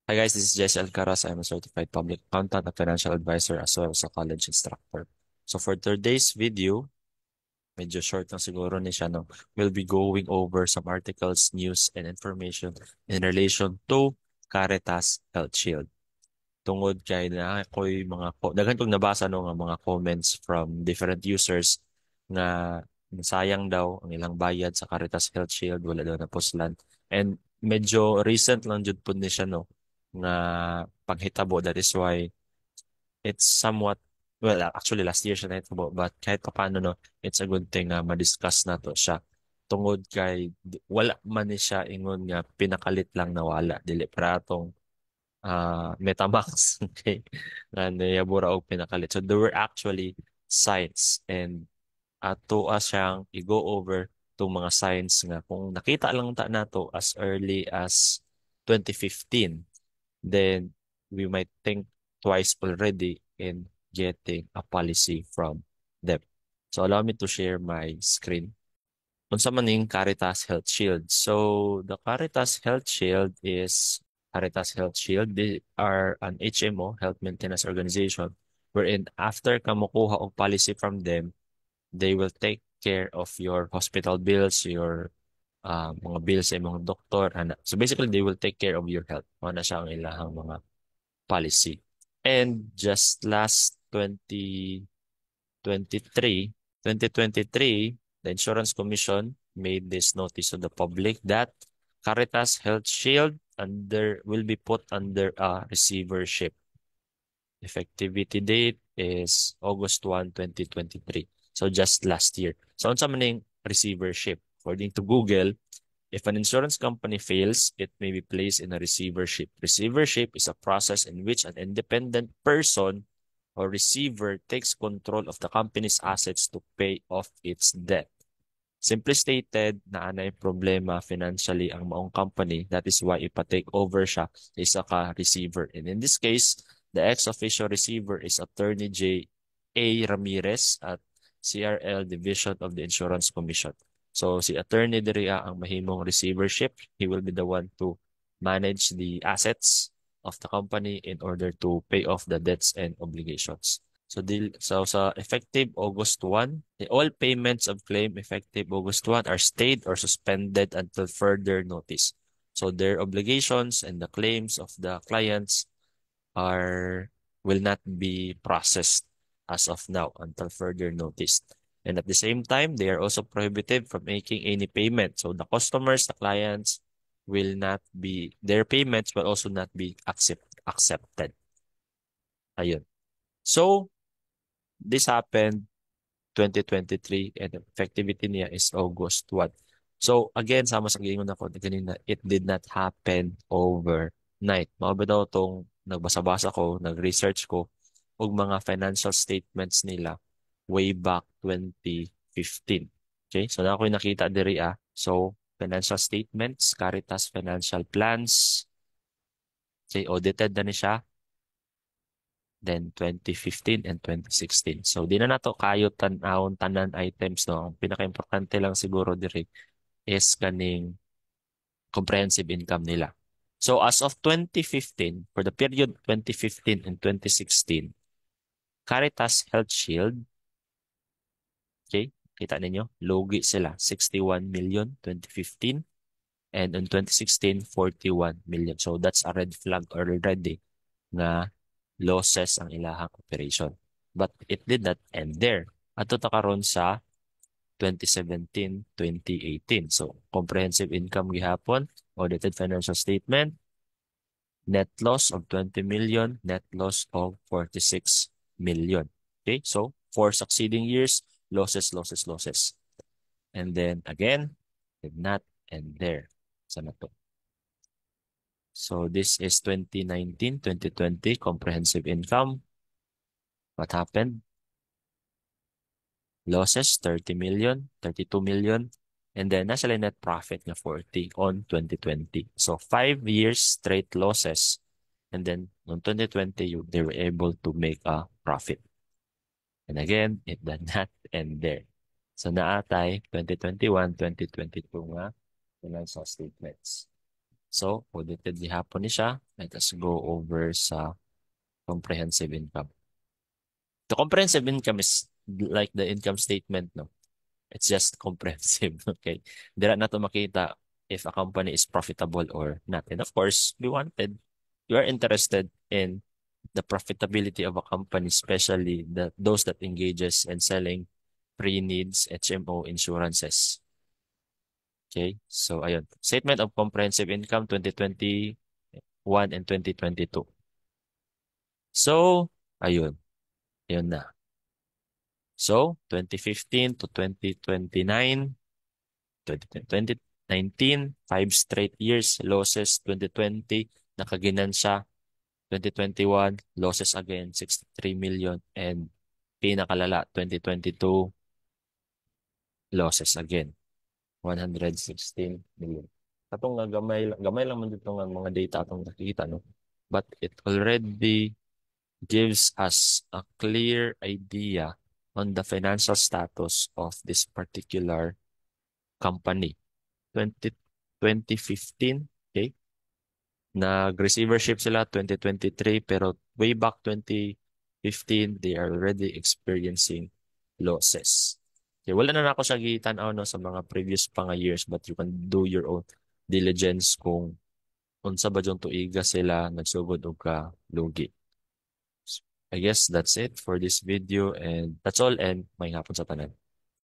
Hi guys, this is Jesse Alcaraz. I'm a certified public accountant, a financial advisor, as well as a college instructor. So for today's video, medyo short lang siguro ni siya, no? We'll be going over some articles, news, and information in relation to Caritas Health Shield. Tungod kay na ako'y daghan kong nabasa no nga mga comments from different users nga sayang daw ang ilang bayad sa Caritas Health Shield, wala daw na puslan. And medyo recent lang jud pud ni siya no nga panghitabo. That is why it's somewhat, well, actually last year siya nahitabo, but kahit paano no, it's a good thing na ma-discuss na to siya. Tungod kay wala man ni siya ingon nga pinakalit lang na wala dili para atong Metamax. Okay. Na niyabura og pinakalit. So there were actually signs, and ato siyang i-go over tong mga signs nga kung nakita lang ta nato as early as 2015, then we might think twice already in getting a policy from them. So allow me to share my screen. Unsa man ning Caritas Health Shield? So the Caritas Health Shield. They are an HMO, Health Maintenance Organization, wherein after ka mokuha og policy from them, they will take care of your hospital bills, your mga bills sa mga doktor. So basically, they will take care of your health. Ano na siya ang ilahang mga policy. And just last 2023, 2023, the Insurance Commission made this notice to the public that Caritas Health Shield will be put under a receivership. Effectivity date is August 1, 2023. So just last year. So unsa man ning receivership? According to Google, if an insurance company fails, it may be placed in a receivership. Receivership is a process in which an independent person or receiver takes control of the company's assets to pay off its debt. Simply stated, naanay problema financially ang maong company. That is why ipa-take over siya sa isa ka receiver. And in this case, the ex-officio receiver is Attorney J. A. Ramirez at CRL Division of the Insurance Commission. So si Attorney Deria ang mahimong receivership. He will be the one to manage the assets of the company in order to pay off the debts and obligations. So sa effective August 1, all payments of claim effective August 1 are stayed or suspended until further notice. So their obligations and the claims of the clients are will not be processed as of now until further notice. And at the same time, they are also prohibited from making any payment. So the customers, the clients their payments will also not be accepted. Ayun. So this happened 2023 and effectivity niya is August 1. So again, sama sa giingon ako kanina, it did not happen overnight. Mao ba daw tong nagbasa-basa ko, nag-research ko og mga financial statements nila way back 2015. Okay? So na ako'y nakita diri ah. So financial statements, Caritas financial plans, okay, audited na ni siya. Then 2015 and 2016. So di na nato kayo tan-awon tanan items no. Ang pinaka-importante lang siguro diri is kaning comprehensive income nila. So as of 2015, for the period 2015 and 2016, Caritas Health Shield, okay, kita ninyo, lugi sila 61 million 2015 and in 2016 41 million. So that's a red flag already na losses ang ilahang operation. But it did not end there. Ato ta karon sa 2017, 2018. So comprehensive income gihapon, audited financial statement, net loss of 20 million, net loss of 46 million. Okay, so for succeeding years, losses, losses, losses. And then again, did not end there. Sa na to. So this is 2019, 2020 comprehensive income. What happened? Losses 30 million, 32 million, and then nasa net profit na 40 on 2020. So 5 years straight losses, and then on 2020 they were able to make a profit. And again, it did not end there. So naatay 2021, 2022 nga financial statements. So, audited gihapon ni siya. Let us go over sa comprehensive income. The comprehensive income is like the income statement, no? It's just comprehensive, okay? Dira na to makita if a company is profitable or not. And of course, you are interested in the profitability of a company, especially those that engages in selling pre-needs HMO insurances. Okay, so ayun. Statement of Comprehensive Income 2021 and 2022. So, ayun. Ayun na. So, 2015 to 2029, 2019, 5 straight years, losses. 2020, nakaginansya. 2021, losses again, 63 million. And pinakalala, 2022, losses again, 116 million. Atong nga gamay lang man dito nga mga data atong nakikita, no? But it already gives us a clear idea on the financial status of this particular company. 2015, okay? Nag-receivership sila 2023 pero way back 2015 they are already experiencing losses. Okay, wala na ako siya gitan-aw no sa mga previous pa nga years but you can do your own diligence kung unsa ba yung tuiga sila nagsugod og ka lugi. I guess that's it for this video and that's all and may hapon sa tanan.